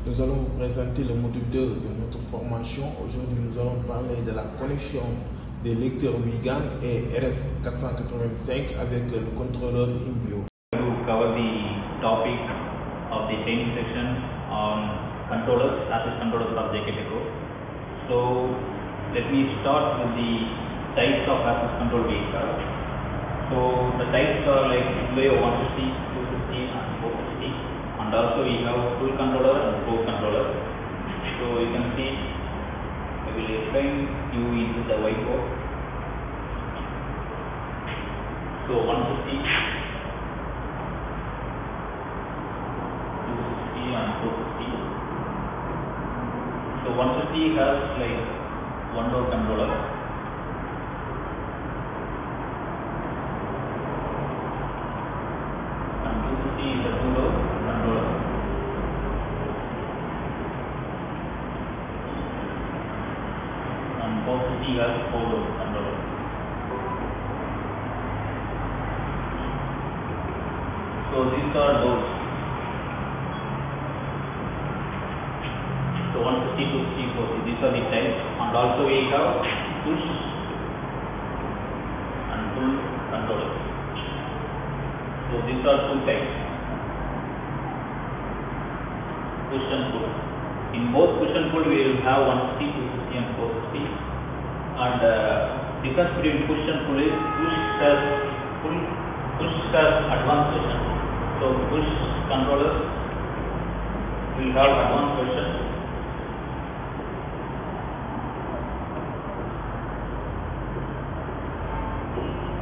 Nous allons vous présenter le module 2 de notre formation. Aujourd'hui, nous allons parler de la connexion des lecteurs wiegand et RS485 avec le contrôleur InBio. To cover the topic of the training section on controllers, access controllers of ZKTeco. So let me start with the types of access control vehicles. So the types are like InBio 150, 250 and 450, and also we have full controller and core controller. So you can see I will explain you into the whiteboard. So 150, 250 and 450. So 150 has like one door controller. And 250 is a two door controller. And 450 has four door controller. So these are doors. So 150, 250, 450, these are the types, and also we have push and pull controllers. So these are two types, push and pull. In both push and pull we will have 150, 250 and 450, and difference between push and pull is push has advanced version. So push controllers will have advanced version.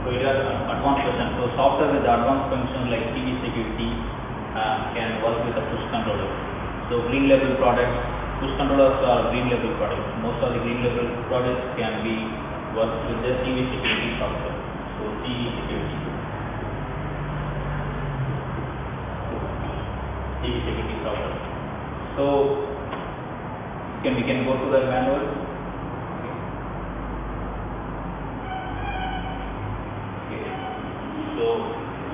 So it has advanced version. So software with the advanced function like TV security can work with the push controller. So green label products, push controllers are green label products. Most of the green label products can be worked with the TV security software. So TV security. TV security software. So we can go to the manual. So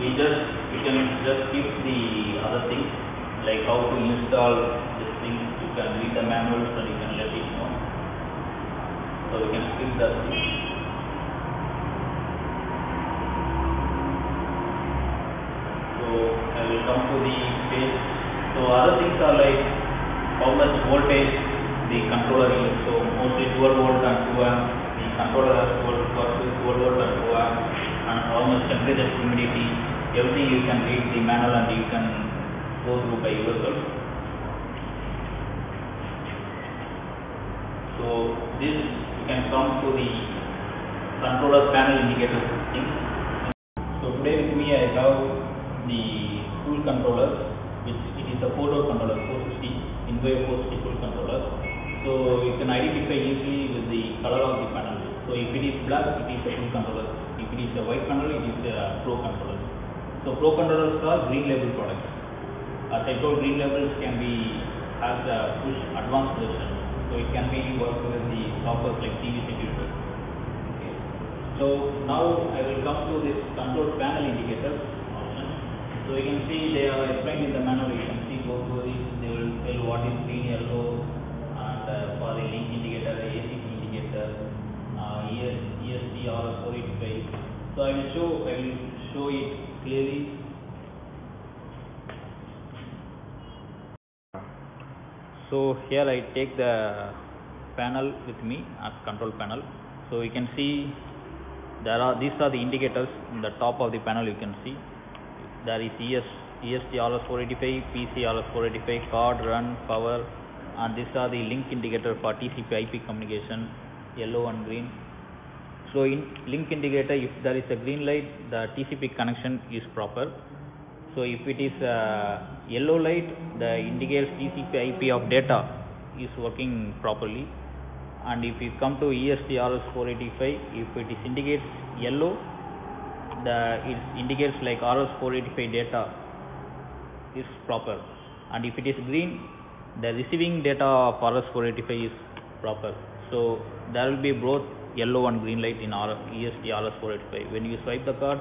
we can just skip the other things like how to install this thing. You can read the manuals and you can let it know. So we can skip that thing. So I will come to the page. So other things are like how much voltage the controller is. So mostly 12 volt and 2 amp. The controller has 12 volt and 2 amp. And how much temperature, humidity, everything you can read the manual and you can go through by yourself. So this you can come to the controller panel indicator thing. So today with me I have the full controller, which it is a 4-door controller, 450, InBio 450 full controller. So you can identify easily with the color of the panel. So if it is black, it is a full controller. If it is a white controller, it is a pro controller. So pro controllers are green label products. As I told, green labels can be has a push advanced version. So it can be worked with the software like TV security. Okay. So now I will come to this control panel indicator option. So you can see they are explained in the manual. You can see go through this. They will tell what is green, yellow, and for the link indicator, the ACC indicator, EST RS485. So I will show it clearly. So here I take the panel with me as control panel. So you can see these are the indicators in the top of the panel. You can see there is EST RS485, PC RS485, card, run, power, and these are the link indicator for TCP IP communication, yellow and green. So in link indicator, if there is a green light, the TCP connection is proper. So if it is a yellow light, the indicates TCP IP of data is working properly. And if you come to EST RS485, if it is indicates yellow, it indicates like RS485 data is proper. And if it is green, the receiving data of RS485 is proper. So there will be both yellow and green light in EST RS485. When you swipe the card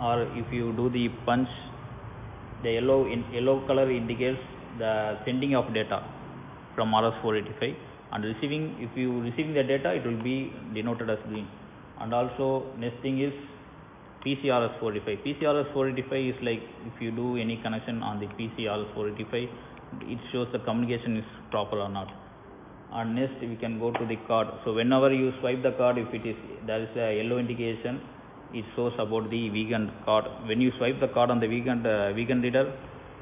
or if you do the punch, the yellow color indicates the sending of data from RS485, and receiving, if you receiving the data, it will be denoted as green. And also next thing is PCRS485. PCRS485 is like if you do any connection on the PCRS485, it shows the communication is proper or not. And next we can go to the card. So whenever you swipe the card, if it is there is a yellow indication, it shows about the wiegand card. When you swipe the card on the wiegand reader,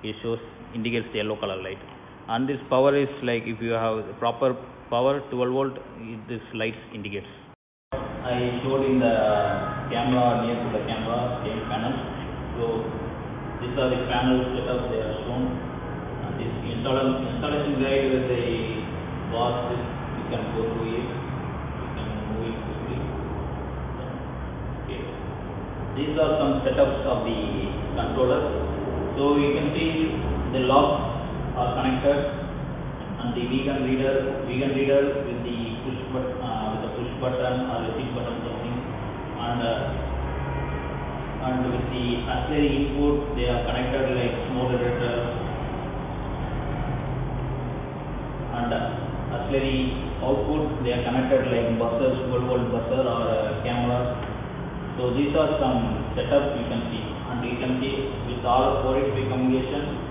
it shows indicates the yellow color light. And this power is like if you have proper power 12 volt, this lights indicates. I showed in the camera, near to the camera, same panel. So these are the panel setup they are shown. And this installation guide with the box, you can go through it. You can move it quickly. Okay. These are some setups of the controller. So you can see the locks are connected, and the wiegand reader with the push button or repeat button something, and with the auxiliary input they are connected like smoke detector, and auxiliary output they are connected like buzzers, 12 volt buzzer or cameras. So these are some setups you can see, and you can see with all 485 communication,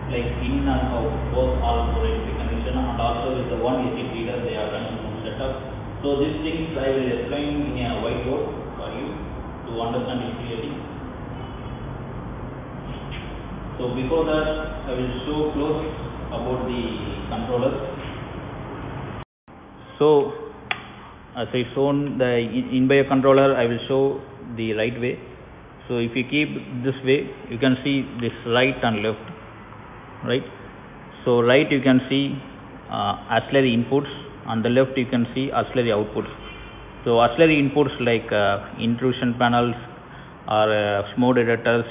like in and out, both all 485 connection, and also with the one AC reader they are running some setup. So these things I will explain in a whiteboard for you to understand it clearly. So before that, I will show close about the controllers. So as I shown the InBio controller, I will show the right way. So if you keep this way, you can see this right and left, right? So right you can see auxiliary inputs, on the left you can see auxiliary outputs. So auxiliary inputs like intrusion panels or smoke detectors,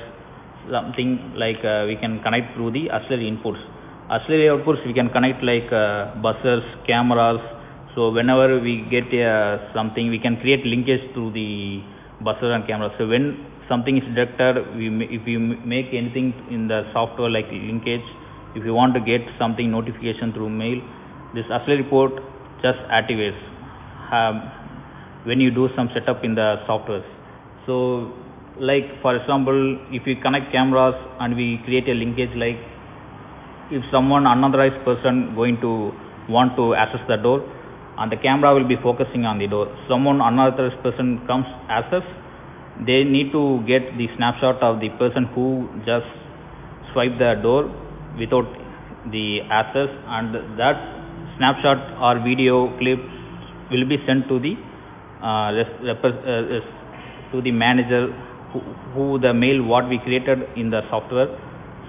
something like we can connect through the auxiliary inputs. Auxiliary outputs we can connect like buzzers, cameras. So whenever we get something, we can create linkage through the buzzer and camera. So when something is detected, if you make anything in the software like linkage, if you want to get something notification through mail, this auxiliary port just activates when you do some setup in the software. So like for example, if you connect cameras and we create a linkage, like if someone unauthorized person going to want to access the door, and the camera will be focusing on the door, someone unauthorized person comes access, they need to get the snapshot of the person who just swiped the door without the access, and that snapshot or video clip will be sent to the manager who the mail what we created in the software.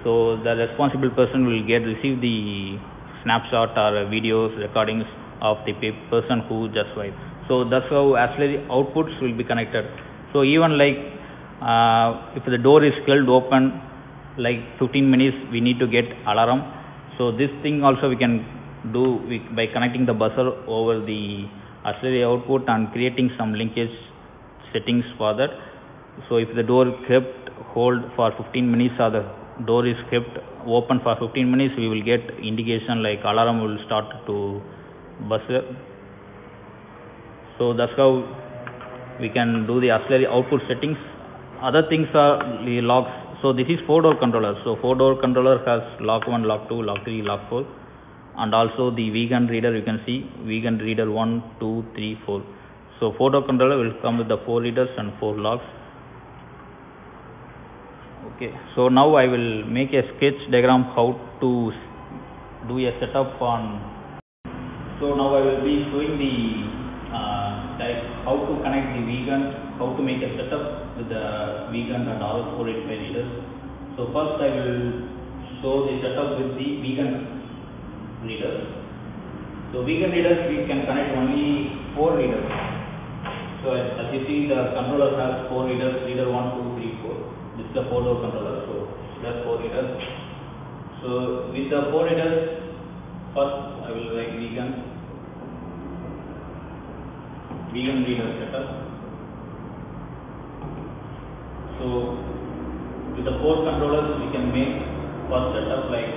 So the responsible person will receive the snapshot or videos recordings of the person who just swiped. So that's how auxiliary outputs will be connected. So even like if the door is held open like 15 minutes, we need to get alarm. So this thing also we can do by connecting the buzzer over the auxiliary output and creating some linkage settings for that. So if the door kept hold for 15 minutes or the door is kept open for 15 minutes, we will get indication like alarm will start to buzzer. So that's how we can do the auxiliary output settings. Other things are the locks. So this is 4-door controller. So 4-door controller has lock 1, lock 2, lock 3, lock 4, and also the wiegand reader. You can see wiegand reader 1, 2, 3, 4. So 4-door controller will come with the 4 readers and 4 locks. Okay, so now I will make a sketch diagram how to do a setup on. So now I will be showing the how to connect the wiegand, how to make a setup with the wiegand and RS485 readers. So first I will show the setup with the wiegand readers. So wiegand readers we can connect only 4 readers. So as you see, the controller has 4 readers, reader 1, 2, 3, 4. This is the 4-door controller, so it has 4 readers. So with the 4 readers, first I will write wiegand reader setup. So with the 4 controllers we can make first setup like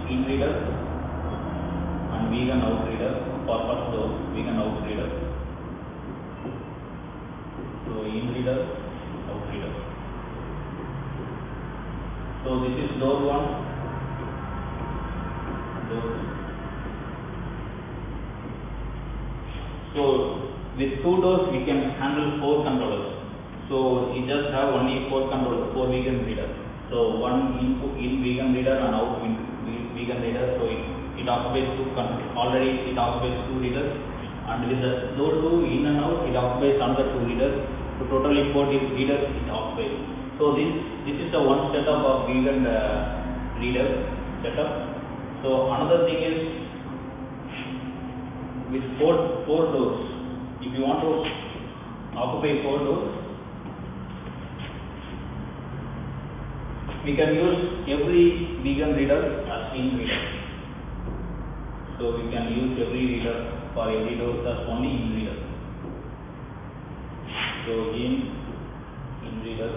in reader and wiegand out reader for first door, wiegand out reader. So in reader, out reader. So this is door 1, door 2. So with 2 doors we can handle 4 controllers. So we just have only 4 controllers, 4 wiegand readers. So one input in wiegand reader and out in wiegand reader. So it occupies 2 controllers. Already it occupies 2 readers, and with the door 2 in and out it occupies another 2 readers. So totally 4 readers it occupies. So this is the one setup of wiegand reader setup. So another thing is with 4 doors. If you want to occupy 4 doors, we can use every wiegand reader as in reader. So we can use every reader for every door as only in reader. So in reader,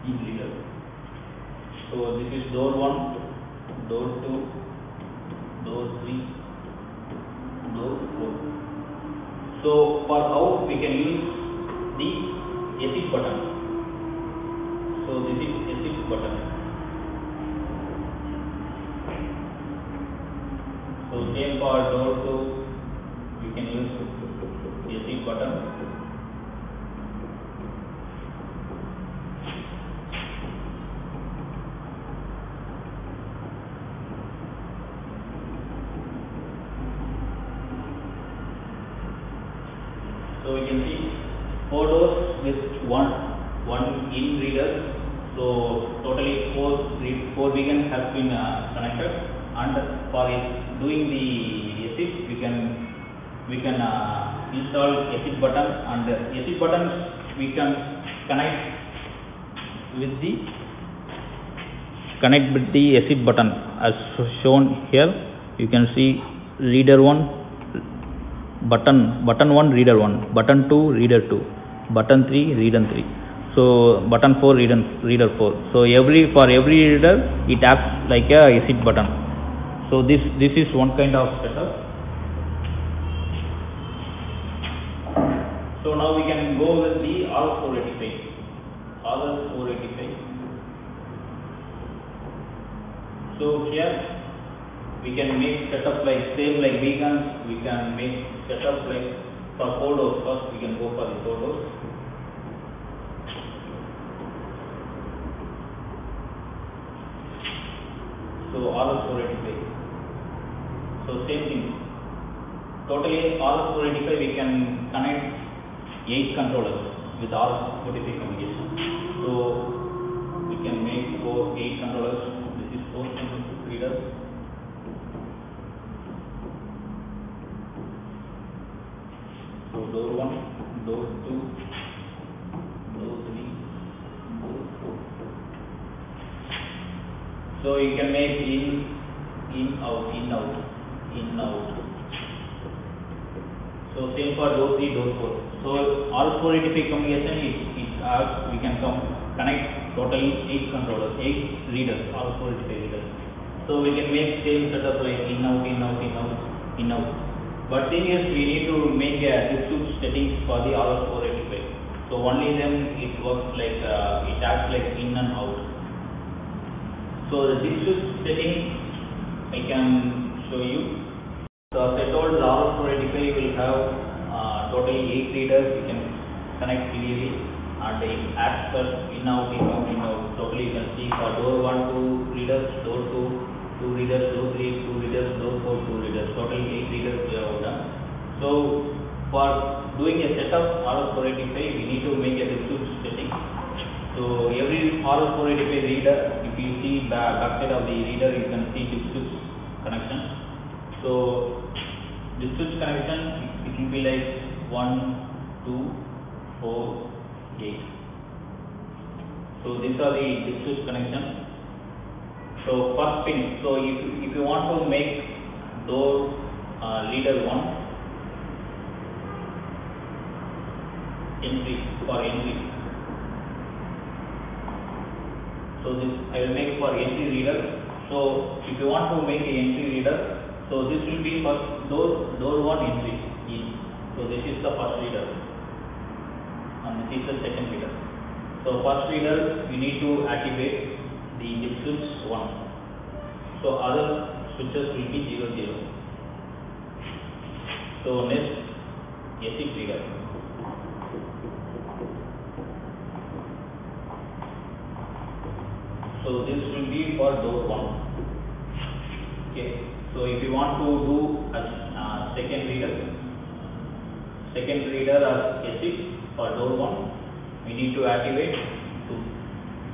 in reader. So this is door 1, door 2, door 3, door 4. So for out we can use the exit button. So this is exit button. So same for door 2, you can use exit button. So we can see 4 doors with one in reader. So totally 4 wiegand has been connected, and for doing the exit we can install exit button, and exit buttons we can connect with the exit button as shown here. You can see reader 1, button 1, reader 1, button 2, reader 2, button 3, reader 3. So button 4, reader 4. So for every reader it acts like a exit button. So this is one kind of setup. So now we can go with the RS485. So here we can make setup like same like wiegand. We can make setup like for 4 doors. First we can go for the 4 doors. So RS485. So same thing. Totally RS485 we can connect 8 controllers with RS485 communication. So we can make 8 controllers. This is 4 readers. So door 1, door 2, door 3, door 4. So you can make in, out, in, out, in, out. So same for door 3, door 4. So RS485 communication we can connect totally 8 controllers, 8 readers, RS485 readers. So we can make same setup like in, out, in, out, in, out, in, out. But thing is we need to make a dispute settings for the RS485. So only then it works like it acts like in and out. So the dispute setting I can show you. So as I told, the RS485 will have totally 8 readers. You can connect serially, and it acts as in, out, in, out, in, out. Totally you can see for door 1, 2 readers, door 2 readers, door 3, 2 readers, door 4, 2 readers. Totally 8 readers we have done. So for doing a setup RS485 we need to make a dispute setting. So every RS485 reader, if you see back side of the reader, you can see dispute connection. So dispute connection it will be like 1, 2, 4, 8. So these are the dispute connection. So first pin. So if you want to make door reader 1 entry for entry. So this I will make for entry reader. So if you want to make a entry reader, so this will be for door 1 entry in. So this is the first reader and this is the second reader. So first reader we need to activate the dip switch 1. So other switches will be 0 0. So next exit reader. So this will be for door 1. Okay. So if you want to do a second reader as exit for door 1, we need to activate 2.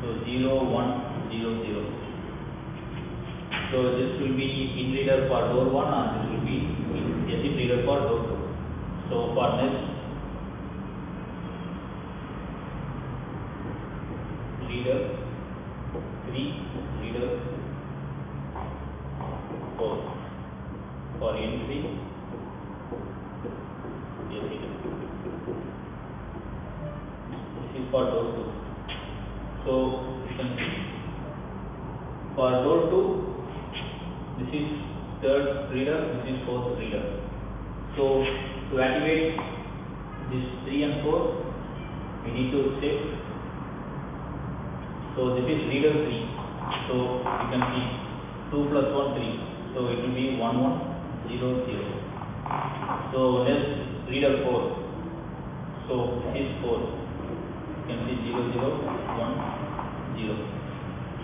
So 0 1 0 0. So this will be in reader for door 1 and this will be exit reader for door 2. So for next reader 3, reader 4 for entry exit. This is for door 2. So you can see for door 2 this is third reader, this is fourth reader. So to activate this 3 and 4 we need to set. So this is reader 3. So you can see 2 plus 1 3. So it will be 1 1 0 0. So next reader 4. So this is 4. You can see 0 0 1 0.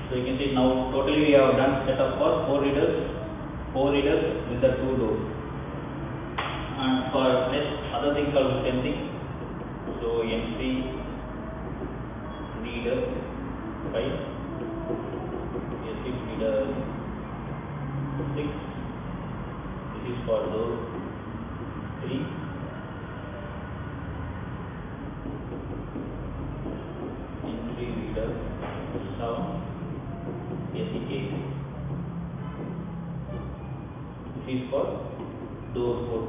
So you can see now totally we have done setup for 4 readers with the 2 doors. And for next other things are the same thing. So entry reader 5, exit reader 6. This is for door 3. Entry reader 7, exit 8. This is for door 4.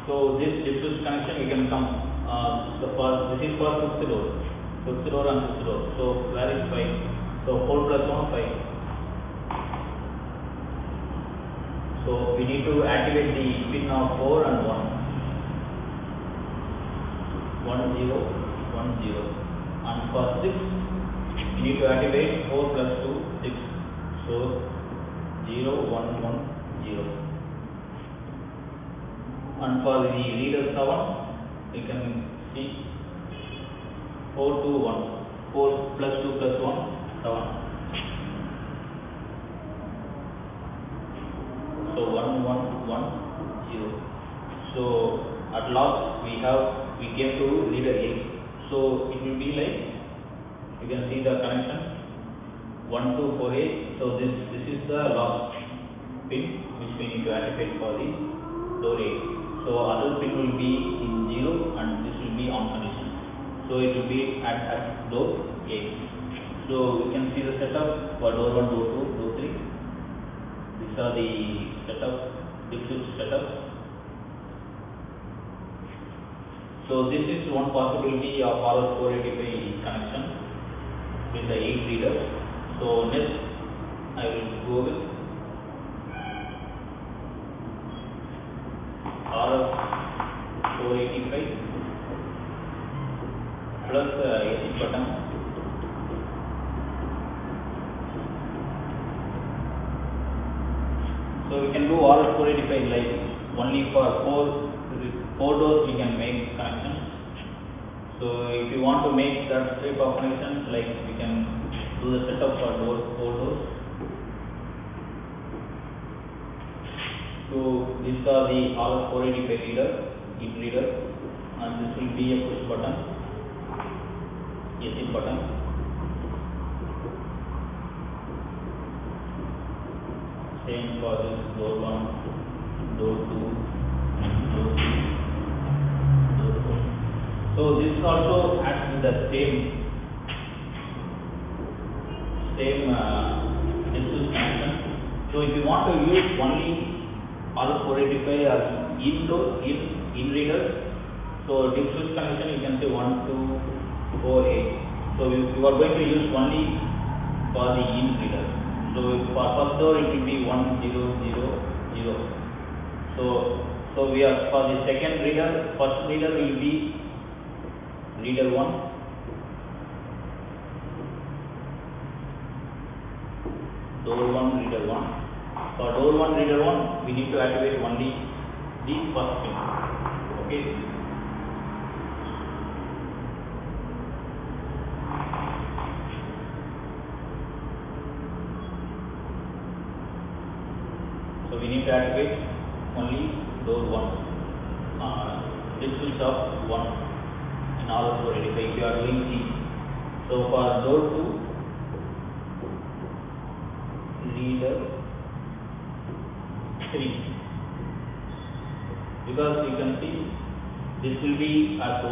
So this dip switch connection we can come. This is for 5th door. 5th door and 6th door. So where is 5? So 4 plus 1 5. So we need to activate the pin of 4 and 1. 1 0 1 0. And for 6 we need to activate 4 plus 2 6. So 0 1 1 0. And for the reader 7 we can see 4 2 1. 4 plus 2 plus 1 7. So 1 1 1 0. So at last we came to reader 8. So it will be like you can see the connection 1 2 4 8. So this is the last pin which we need to activate for the door 8. So other pin will be in 0 and this will be on condition. So it will be at door 8. So we can see the setup for door 1, door 2, door 3. These are the setup, dip switch setup. So this is one possibility of RS485 connection with the 8 readers. So next I will go with RS485 plus exit button. So we can do RS485 like only for 4 doors we can make connection. So if you want to make that type of connection, like we can do the setup for 4 doors. So these are the RS485 reader, and this will be a push button, exit button. Same for this door 1, door 2, door 3, door 4. So this also acts with the same distance connection. So if you want to use only RS485 as in reader, so dip switch connection you can say 1 2 4 8. So you are going to use only for the in reader. So for first door it will be 1 0 0 0. So we are for the second reader, first reader will be reader 1, door 1 reader 1. For door 1 reader 1 we need to activate only the first pin. Okay. So we need to activate only door 1. Distance of 1 in RS485 if you are doing C. So for door 2 reader 3, because you can see this will be at 1,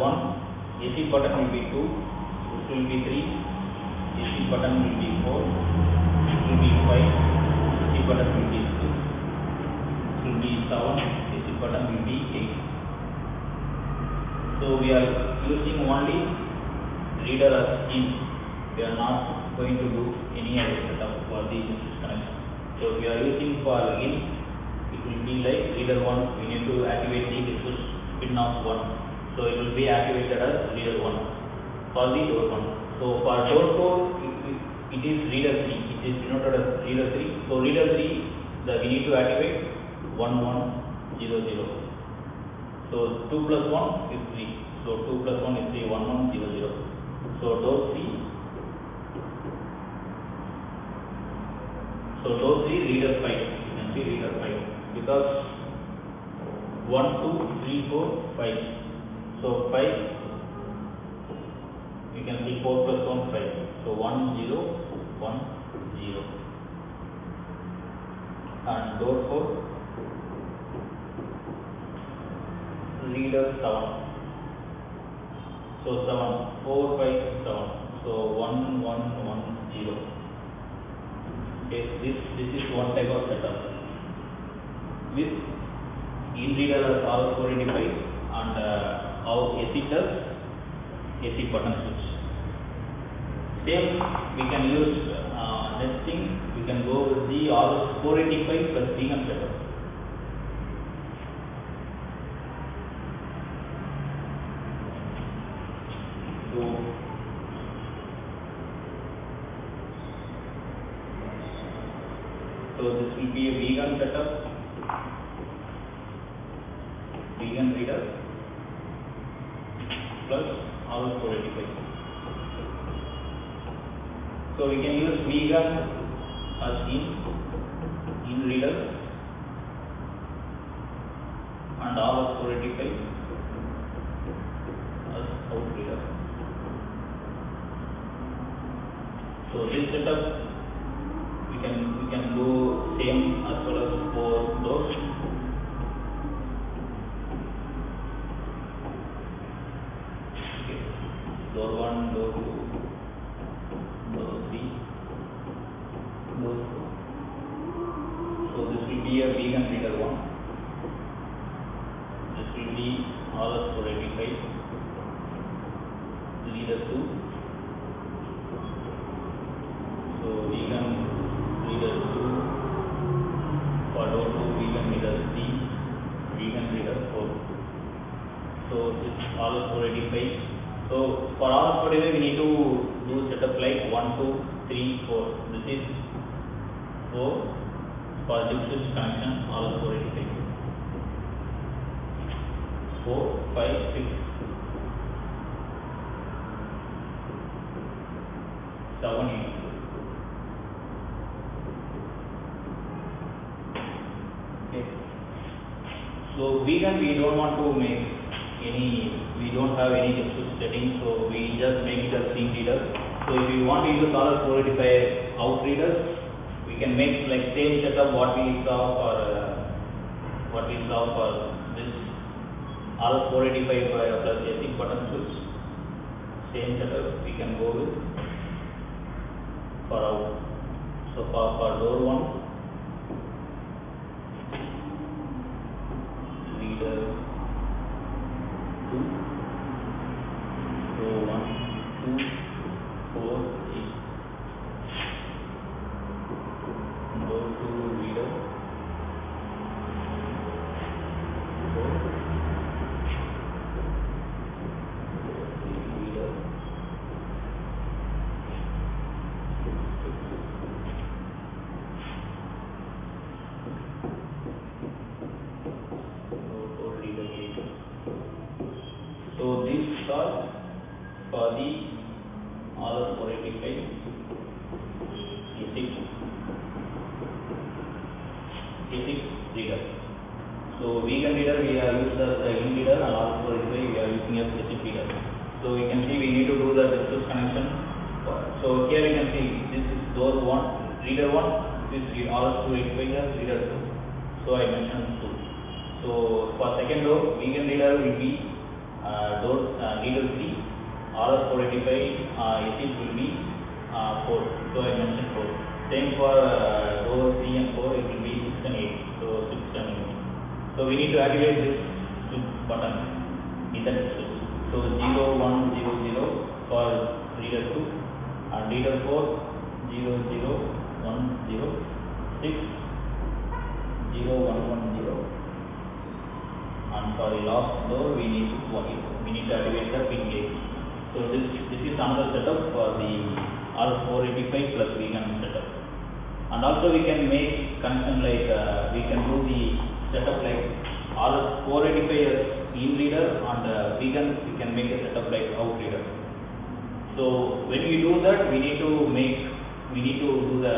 AC button will be 2, this will be 3, AC button will be 4, this will be 5, AC button will be 6, this will be 7, AC button will be 8. So we are using only reader as in. We are not going to do any other setup for the connection. So we are using for in, it will be like reader 1, we need to activate the display pin of 1. So it will be activated as reader 1 for the door 1. So for door 4 it is reader 3, it is denoted as reader 3. So reader 3 we need to activate 1 1 0 0. So 2 plus 1 is 3. So 2 plus 1 is 3, 1 1 0 0. So door 3. So door 3 reader 5. You can see reader 5 because 1 2 3 4 5. So 5. You can see 4 plus 1 5. So 1 0 1 0. And door 4 reader 7. So 7 4 5 7. So 1 1 1 0. Okay, this is one type of setup with in reader as RS485 and our AC does AC button switch. Same we can use next thing we can go with the RS485 plus wiegand setup. So this will be a wiegand setup, wiegand reader plus RS485. So we can use wiegand as in reader and RS485 as out reader. So this setup we can do same as well as for doors. Okay. Door 1, door 2, door 3, door 4. So this will be a wiegand reader 1. This will be RS485 reader 2. So wiegand reader 2 for door 2, wiegand reader 3, wiegand reader 4. So this is RS485. So for RS485 we need to do setup like 1 2 3 4. This is 4 for dip switch connection RS485. 4 5 6 7 8. So wiegand we don't want to make we don't have any display settings, so we just make it as sync reader. So if you want to use RS485 out readers, we can make like same setup what we saw for this RS485 plus AC button switch. Same setup we can go with for out. So for door 1 reader 2, row 1 2 4 8. So wiegand reader we are used as the in reader, and also we are using as specific reader. So you can see we need to do the distance connection. So here you can see this is door 1, reader 1, this is RS485 reader 2. So I mentioned 2. So for second door, wiegand reader will be reader 3, RS485 it will be 4. So I mentioned 4. Same for door 3 and 4, it will be 6 and 8. So 6 and 8. So we need to activate this switch button in the switch. So 0, 1, 0, 0 for reader 2, and reader 4 0, 0, 1, 0, 6, 0, 1, 1, 0, and for the last door we need to activate the pin gate. So this is another setup for the RS485 plus wiegand setup. And also we can make connection like we can do the setup like RS485 as in reader, and wiegand we can make a setup like out reader. So when we do that, we need to do the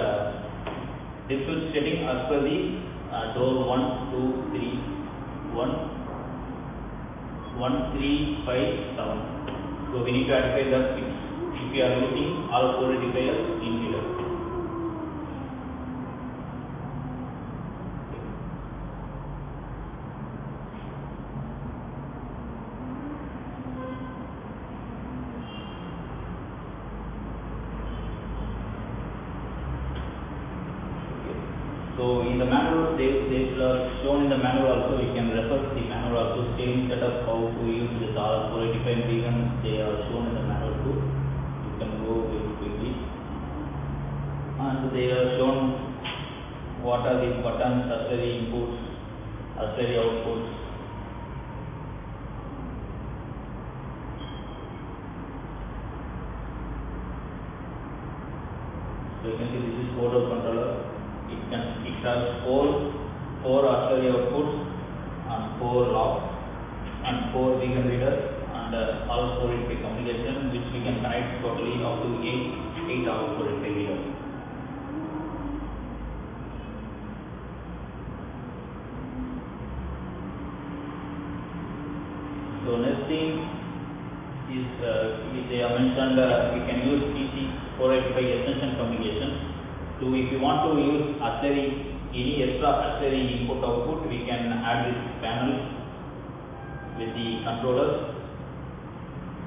different setting as per the door 1, 2, 3, 1, 1, 3, 5, 7. So we need to activate that switch if we are using RS485 as in reader. So in the manual, they are shown in the manual also. We can refer to the manual also. Same setup how to use this RS485 wiegand. They are shown in the manual too. You can go very quickly. And they are shown what are the buttons, auxiliary inputs, auxiliary outputs. So you can see this is photo controller. It has four auxiliary outputs and 4 locks and 4 wiegand readers, and also RS485 communication, which we can connect totally up to 8 RS485 readers. So next thing is they have mentioned we can use PC485 extension communication. So if you want to use any extra auxiliary input output, we can add this panel with the controllers.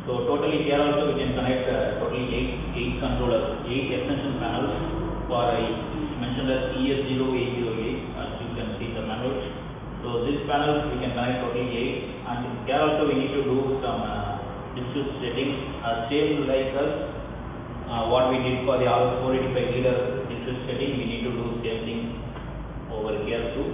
So totally here also we can connect totally 8 controllers, 8 extension panels for mentioned as ES0808, as you can see the manual. So this panel we can connect totally 8, and here also we need to do some district settings, same like us. What we did for the RS485 reader district setting, we need to do same thing over here too.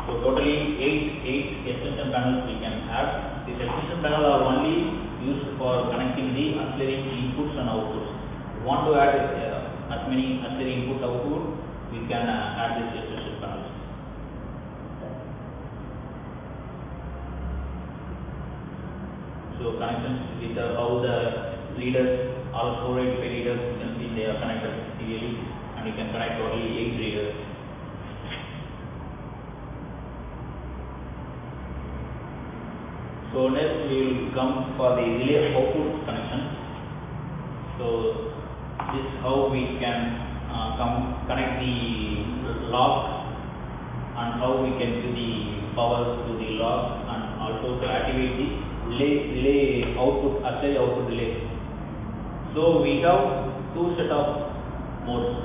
So totally 8 extension panels we can have. These extension panels are only used for connecting the auxiliary inputs and outputs. If you want to add as many auxiliary input output, we can add these extension panels. So connections with how the readers, RS485 readers, you can see they are connected serially, and you can connect totally 8 readers. So next we will come for the relay output connection. So this is how we can connect the lock, and how we can give the power to the lock, and also to activate the relay output, auxiliary output relay. So we have 2 set of modes.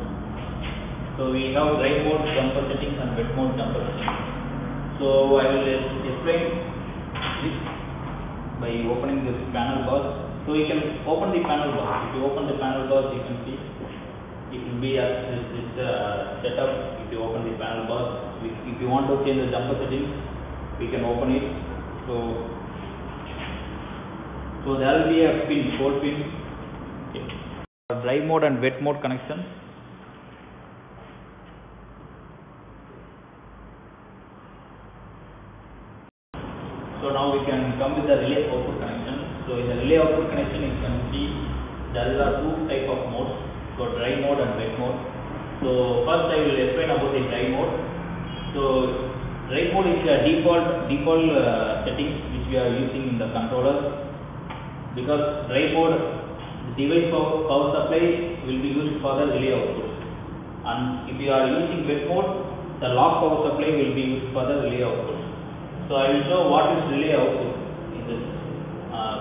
So we have dry mode jumper settings and wet mode jumper settings. So I will explain this by opening this panel box. So you can open the panel box. If you open the panel box, you can see it will be as this setup. If you open the panel box, if you want to change the jumper settings, we can open it. So there will be a pin, 4 pins. Dry mode and wet mode connection. So now we can come with the relay output connection. So in the relay output connection, you can see there are 2 type of modes. So dry mode and wet mode. So first I will explain about the dry mode. So Dry mode is a default settings which we are using in the controller, because dry mode the device power supply will be used for the relay output, and if you are using wet mode, the lock power supply will be used for the relay output. So I will show what is relay output in this.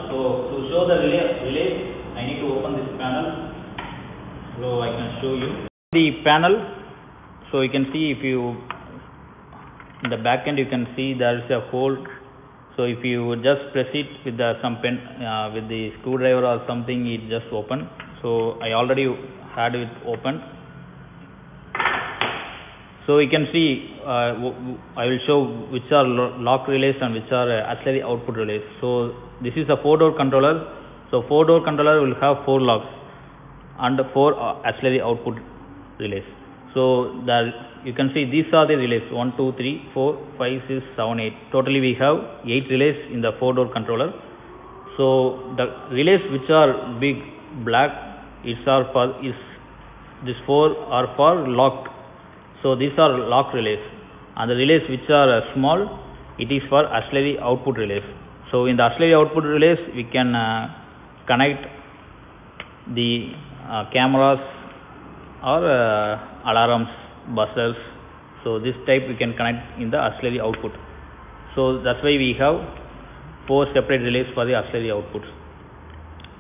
So to show the relay, I need to open this panel, so I can show you the panel. So you can see, if you in the back end you can see there is a hole. So if you just press it with the some pen with the screwdriver or something, it just open. So I already had it open. So you can see I will show which are lock relays and which are auxiliary output relays. So this is a 4-door controller. So 4-door controller will have 4 locks and 4 auxiliary output relays. So you can see these are the relays: 1, 2, 3, 4, 5, 6, 7, 8. Totally we have 8 relays in the 4-door controller. So the relays which are big black these 4 are for locked. So these are lock relays, and the relays which are small, it is for auxiliary output relays. So in the auxiliary output relays we can connect the cameras or alarms, buzzers. So this type we can connect in the auxiliary output. So that's why we have 4 separate relays for the auxiliary outputs.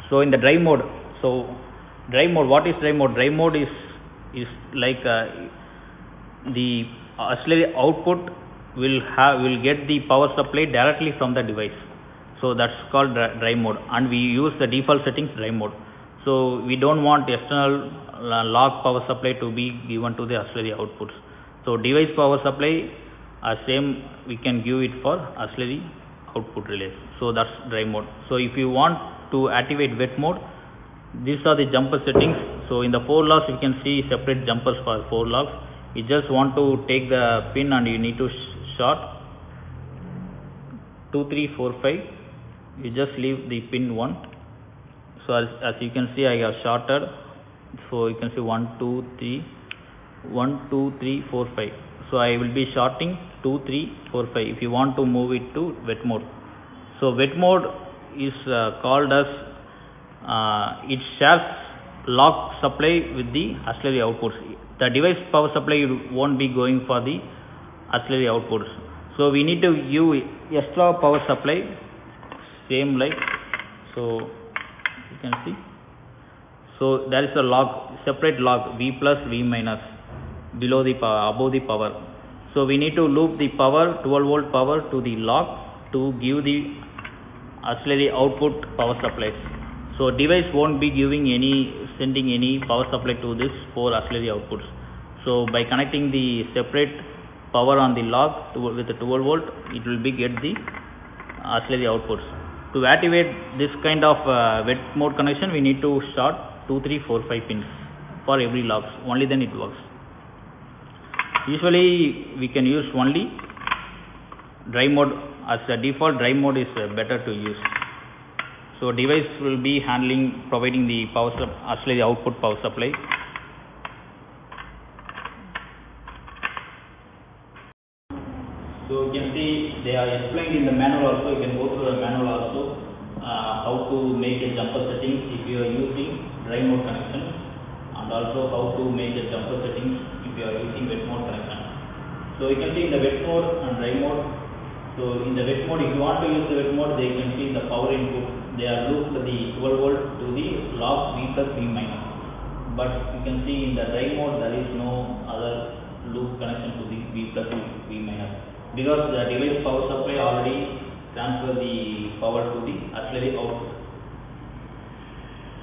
So in the dry mode, what is dry mode? Dry mode is like the auxiliary output will get the power supply directly from the device. So that's called dry mode, and we use the default settings dry mode. So we don't want external lock power supply to be given to the auxiliary outputs. So device power supply same we can give it for auxiliary output relays. So that's dry mode. So if you want to activate wet mode, these are the jumper settings. So in the 4 locks you can see separate jumpers for 4 locks. You just want to take the pin and you need to short 2, 3, 4, 5. You just leave the pin 1. So as you can see, I have shorted. So you can see 1, 2, 3, 1, 2, 3, 4, 5. So I will be shorting 2, 3, 4, 5 if you want to move it to wet mode. So wet mode is called as it shares lock supply with the auxiliary outputs. The device power supply won't be going for the auxiliary outputs. So we need to use extra power supply, same like so. You can see. So there is a lock, separate lock V plus V minus below the power, above the power. So we need to loop the power 12 volt power to the lock to give the auxiliary output power supplies. So device won't be sending any power supply to this 4 auxiliary outputs. So by connecting the separate power on the lock with the 12 volt, it will be get the auxiliary outputs. To activate this kind of wet mode connection, we need to short 2, 3, 4, 5 pins for every locks. Only then it works. Usually we can use only dry mode as a default. Dry mode is better to use. So device will be providing the auxiliary output power supply. So you can see they are explained in the manual also. You can go through the manual also how to make a jumper settings if you are using dry mode connection, and also how to make a jumper settings if you are using wet mode connection. So you can see in the wet mode and dry mode. So in the wet mode, if you want to use the wet mode, they can see the power input. They are looped the 12 volt to the lock V plus V minus. But you can see in the dry mode there is no other loop connection to the V plus V minus, because the device power supply already transfer the power to the auxiliary output.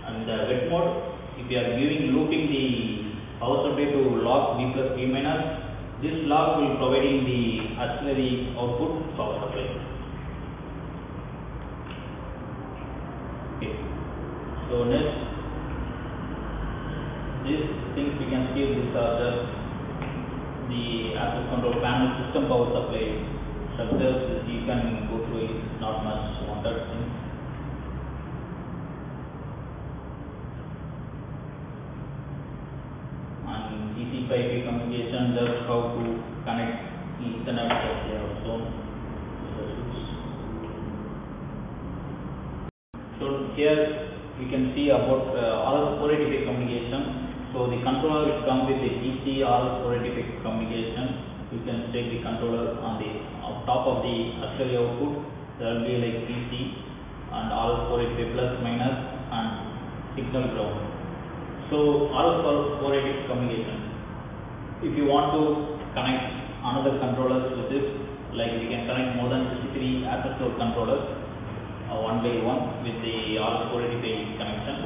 And the wet mode, if you are looping the power supply to lock V plus V minus, this lock will providing the auxiliary output power supply. Okay. So next, these things we can see, these are just the access control panel system power supply structures. You can go through it, not much wanted things. And TCP/IP communication, just how to connect Ethernet that they have shown. So here we can see about RS485 communication. So the controller will come with the DC RS485 communication. You can take the controller on top of the auxiliary output. There will be like DC and RS485 plus minus and signal ground. So RS485 communication. If you want to connect another controllers with this, like we can connect more than 63 access controllers one by one with the RS485 connection,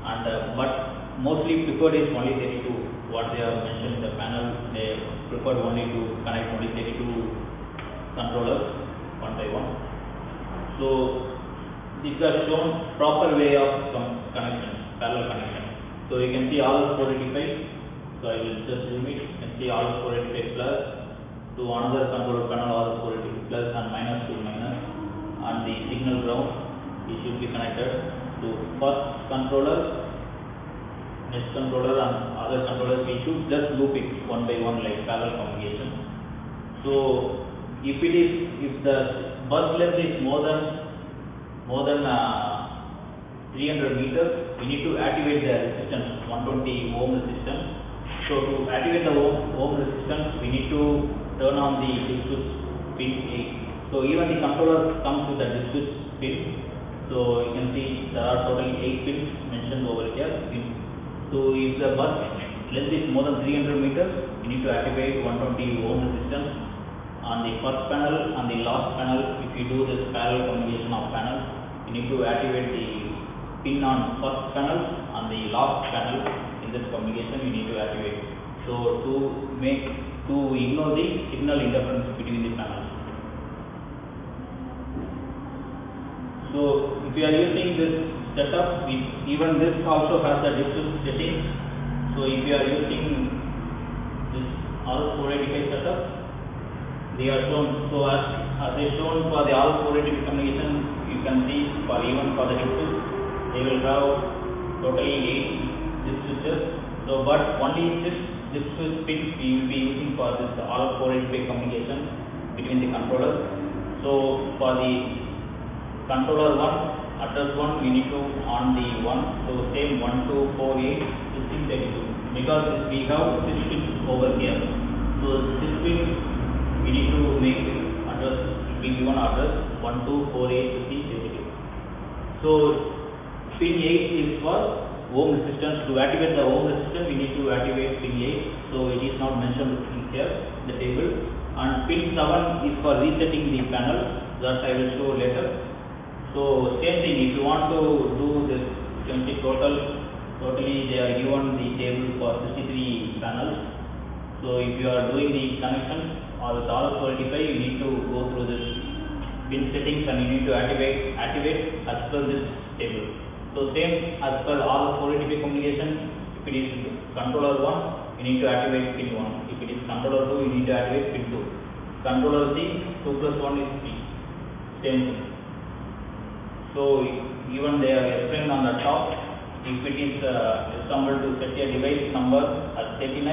and but mostly preferred is only 32. What they have mentioned in the panel, they preferred only to connect only 32 controllers one by one. So these are shown proper way of connection, parallel connection. So you can see RS485. So I will just zoom it. You can see RS485 plus to another controller panel RS485 plus and minus to minus, and the signal ground it should be connected to first controller, next controller and other controllers. We should just loop it one by one like parallel communication. So if the bus length is more than 300 meters, we need to activate the resistance 120 ohm resistance. So to activate the ohm resistance, we need to turn on the switch pin 8. So even the controller comes with the switch pin. So you can see there are totally 8 pins mentioned over here. So if the bus length is more than 300 meters, we need to activate 120 ohm resistance on the first panel and the last panel. If you do this parallel communication of panels, you need to activate the pin on first panel and the last panel. In this communication, you need to activate. So to ignore the signal interference between the panels. So if you are using this setup, even this also has the distance settings. So if you are using this RS485 setup, they are shown. So as I shown for the RS485 communication, you can see even for the distance, they will have totally 8 disk switches. So but only this switch pin we will be using for this RS485 communication between the controllers. So for the controller 1, address 1, we need to on the 1. So same 1, 2, 4, 8, 16, 32. Because we have 6 pins over here. So 6 pins we need to make address, be given address 1, 2, 4, 8, 15, 32. So pin 8 is for ohm resistance. To activate the ohm resistance, we need to activate pin 8. So it is not mentioned here in the table. And pin 7 is for resetting the panel. That I will show later. So same thing, if you want to do this, you can see totally they are given the table for 63 panels. So if you are doing the connection or with RS485, you need to go through this pin settings and you need to activate as per this table. So same as per RS485 communication, if it is controller 1, you need to activate pin 1. If it is controller 2, you need to activate pin 2. Controller C, 2 plus 1 is 3. Same thing. So even they are explained on the top. If it is assembled to set a device number as 39,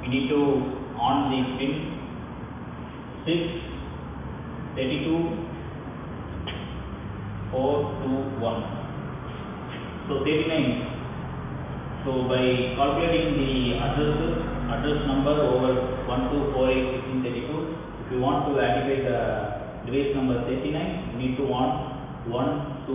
we need to on the pin 6, 32, 4, 2, 1. So 39. So by calculating the address number over 1, 2, 4, 8, 16, 32, if you want to activate the device number 39, you need to on 1, 2,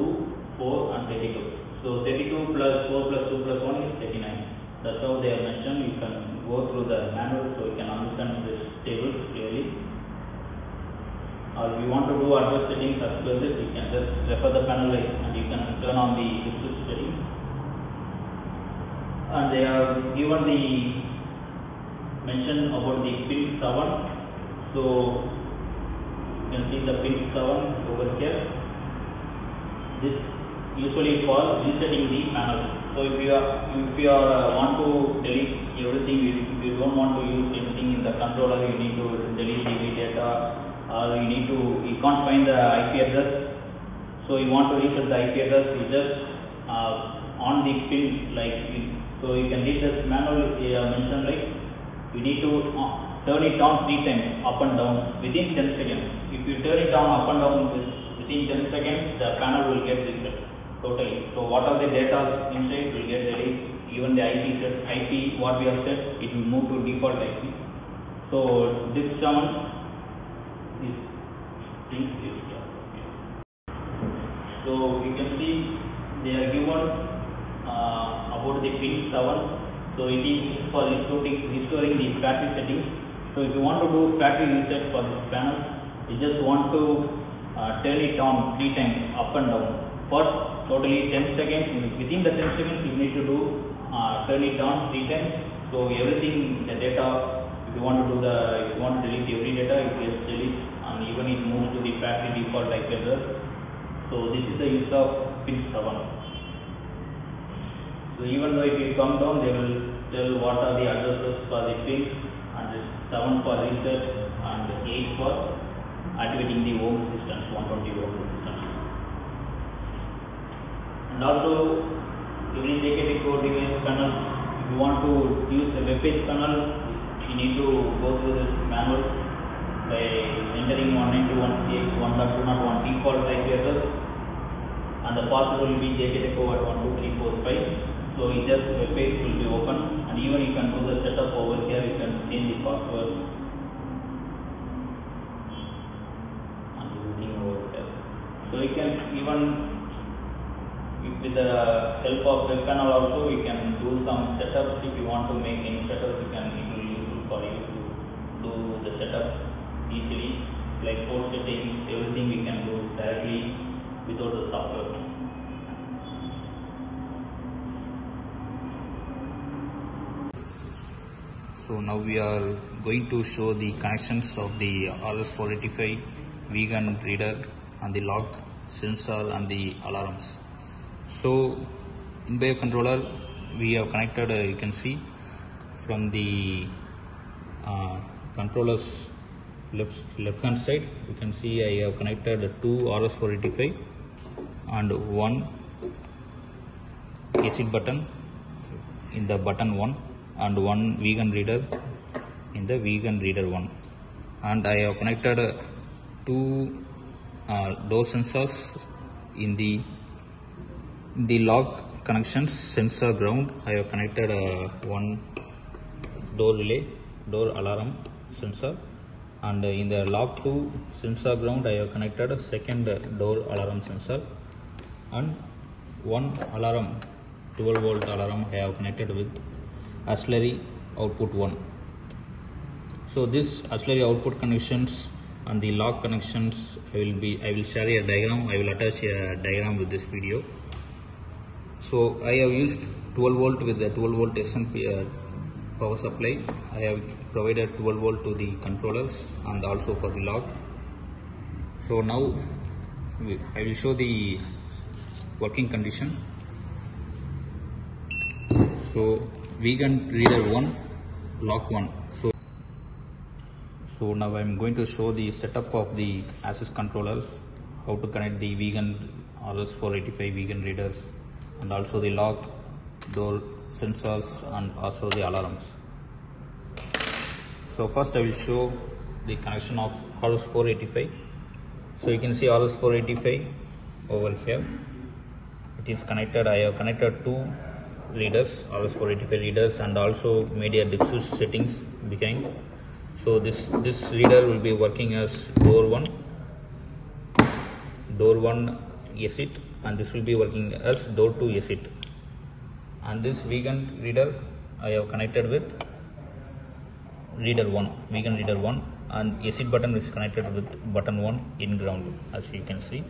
4 and 32. So 32 plus 4 plus 2 plus 1 is 39. That's how they are mentioned. You can go through the manual so you can understand this table clearly. Or if you want to do address settings as well, you can just refer the panel and you can turn on the switch settings. And they are given the mention about the pin 7. So you can see the pin 7 over here. This usually for resetting the panel. So if you want to delete everything, if you don't want to use anything in the controller, you need to delete the data, or you can't find the IP address. So you want to reset the IP address, you just on the pin so you can read this manual mentioned like you need to turn it on 3 times up and down within 10 seconds. If you turn it on up and down within 10 seconds, the panel will get reset totally. So what are the data inside will get released. Even the IP what we have set, it will move to default IP. So this one is so you can see they are given about the pin 7. So it is for restoring the battery settings. So if you want to do battery reset for this panel, you just want to turn it on 3 times up and down for totally 10 seconds. Within the 10 seconds you need to do turn it on 3 times. So everything, the data, if you want to delete every data, it gets deleted, and even it moves to the battery default IP address. So this is the use of pin 7. So even though if you come down, they will tell what are the addresses for the pins, and 7 for reset and 8 for activating the home resistance, 120 ohm resistance. And also every ZKTeco device panel, if you want to use the web page panel, you need to go through this manual by entering 192.168.1.201 default IP address, and the password will be ZKTeco at 12345. So just web page will be open, and even you can do the setup over here. You can change the password and everything over there. So you can even with the help of web panel also you can do some setups. If you want to make any setups, it will be useful for you to do the setup easily, like port settings, everything we can do directly without the software. So now we are going to show the connections of the RS485 wiegand reader and the lock, sensor and the alarms. So InBio controller we have connected, you can see from the controller's left hand side, you can see I have connected two RS485 and one exit button in the button 1 and one wiegand reader in the wiegand reader 1, and I have connected two door sensors in the lock connections, sensor ground. I have connected one door relay, door alarm sensor, and in the lock 2 sensor ground I have connected a second door alarm sensor, and one alarm 12 volt alarm I have connected with auxiliary output 1. So this auxiliary output connections and the lock connections I will share a diagram. I will attach a diagram with this video. So I have used 12 volt with the 12 volt SMP power supply. I have provided 12 volt to the controllers and also for the lock. So now I will show the working condition. So wiegand reader 1, lock 1. So now I am going to show the setup of the access controllers, how to connect the wiegand RS485 wiegand readers, and also the lock, door sensors and also the alarms. So first I will show the connection of RS485. So you can see RS485 over here. It is connected. I have connected two readers, RS485 readers, and also made a dip switch settings behind. So this reader will be working as door 1 exit, and this will be working as door 2 exit. And this wiegand reader I have connected with reader 1, wiegand reader 1, and exit button is connected with button 1 in ground, as you can see.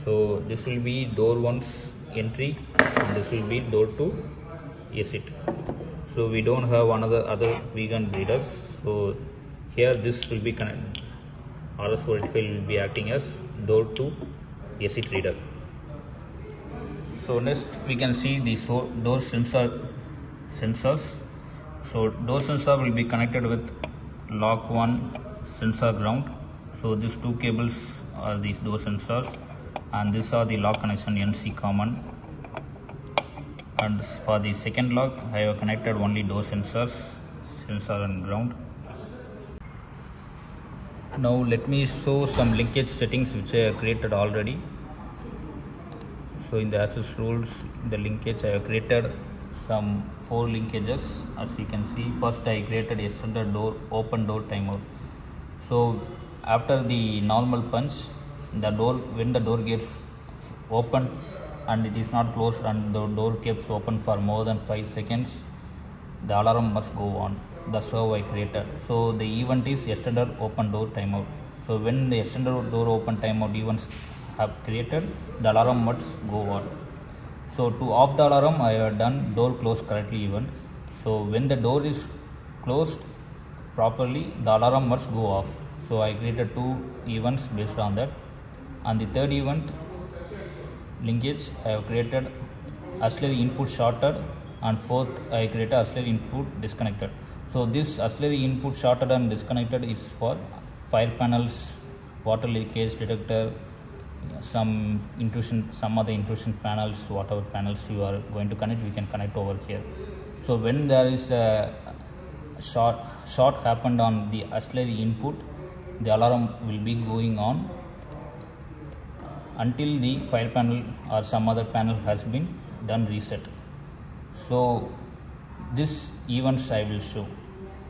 So this will be door 1's entry, and this will be door 2 exit. So we don't have other wiegand readers. So here this will be connected. RS485 will be acting as door 2 exit reader. So next we can see the door sensors. So door sensor will be connected with lock 1 sensor ground. So these two cables are these door sensors, and these are the lock connection NC common. And for the second lock I have connected only door sensors, sensor and ground. Now let me show some linkage settings which I have created already. So in the access rules, the linkage, I have created some 4 linkages. As you can see, first I created extended door, open door timeout. So after the normal punch, the door, when the door gets open and it is not closed and the door keeps open for more than 5 seconds, the alarm must go on. That's how I created. So the event is extended open door timeout. So when the extended door open timeout events have created, the alarm must go on. So to off the alarm, I have done door close correctly event. So when the door is closed properly, the alarm must go off. So I created 2 events based on that. And the third event linkage, I have created auxiliary input shorted, and fourth I created auxiliary input disconnected. So this auxiliary input shorted and disconnected is for fire panels, water leakage detector, some intrusion, some other intrusion panels, whatever panels you are going to connect, we can connect over here. So when there is a short happened on the auxiliary input, the alarm will be going on until the fire panel or some other panel has been done reset. So this events I will show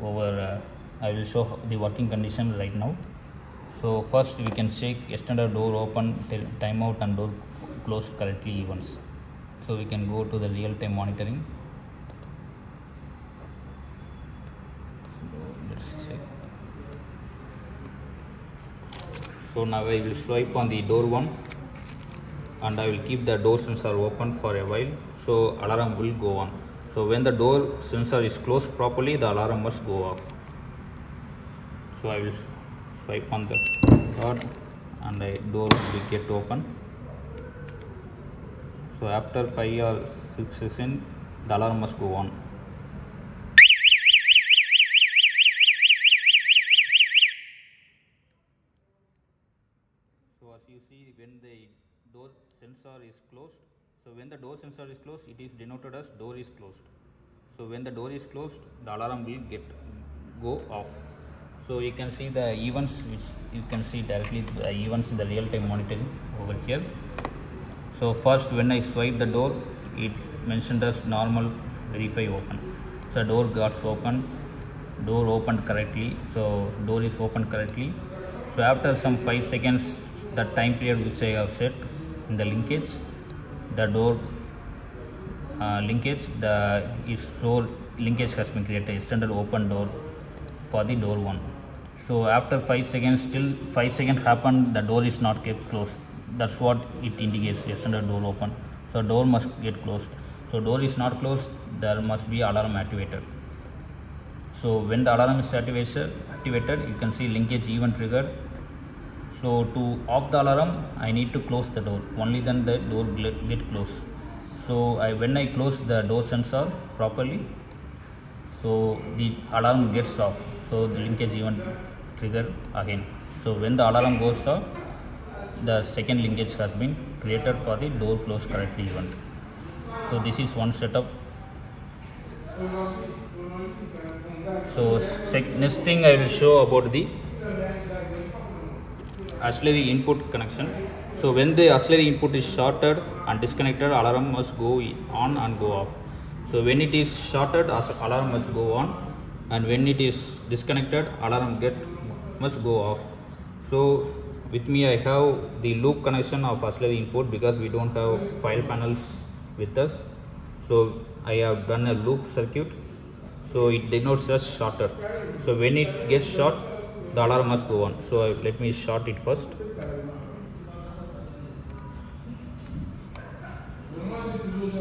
over. I will show the working condition right now. So first we can check extended door open, timeout and door closed correctly events. So we can go to the real time monitoring. So let's check. So now I will swipe on the door 1 and I will keep the door sensor open for a while. So alarm will go on. So when the door sensor is closed properly, the alarm must go off. So I will swipe on the dot and the door will get open. So after 5 or 6 seconds, the alarm must go on. So as you see, when the door sensor is closed, so when the door sensor is closed, it is denoted as door is closed. So when the door is closed, the alarm will go off. So you can see the events which you can see directly, the events in the real time monitoring over here. So first when I swipe the door, it mentioned as normal verify open. So door got open, door opened correctly. So door is opened correctly. So after some 5 seconds, the time period which I have set in the linkage, the door linkage, linkage has been created, extended open door for the door 1. So after 5 seconds, still 5 seconds happened, the door is not kept closed. That's what it indicates, extended door open. So door must get closed. So door is not closed, there must be alarm activated. So when the alarm is activated, you can see linkage event triggered. So to off the alarm, I need to close the door. Only then the door get closed. So when I close the door sensor properly, so the alarm gets off. So the linkage event trigger again. So when the alarm goes off, the second linkage has been created for the door close correctly event. So this is one setup. So next thing I will show about the auxiliary input connection. So when the auxiliary input is shorted and disconnected, alarm must go on and go off. So when it is shorted, alarm must go on, and when it is disconnected, alarm must go off. So with me I have the loop connection of auxiliary input because we don't have file panels with us. So I have done a loop circuit. So it denotes as shorted. So when it gets short, the alarm must go on. So let me short it first.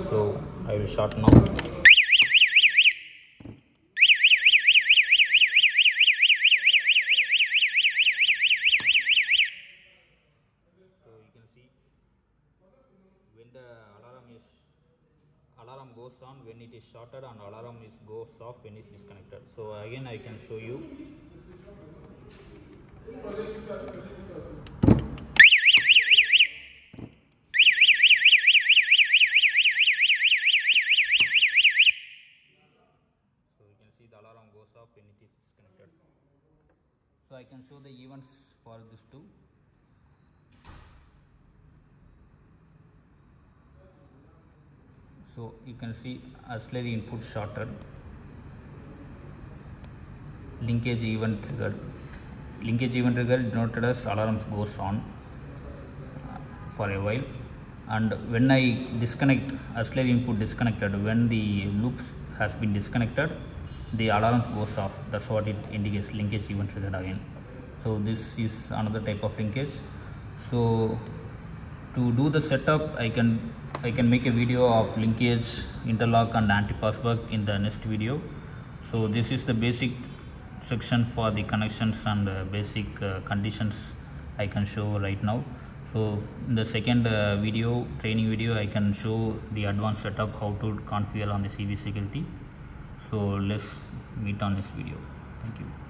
So I will short now. So you can see when the alarm goes on when it is shorted and alarm goes off when it is disconnected. So again I can show you. So you can see the alarm goes off when it is disconnected. So I can show the events for this too. So you can see auxiliary input shorted, linkage event triggered. Linkage event triggered denoted as alarms goes on for a while, and when I disconnect auxiliary input disconnected, when the loops has been disconnected, the alarm goes off. That's what it indicates, linkage event triggered again. So this is another type of linkage. So to do the setup, I can make a video of linkage, interlock and anti-pass bug in the next video. So this is the basic section for the connections and basic conditions I can show right now. So in the second training video, I can show the advanced setup, how to configure on the CV security. So let's meet on this video. Thank you.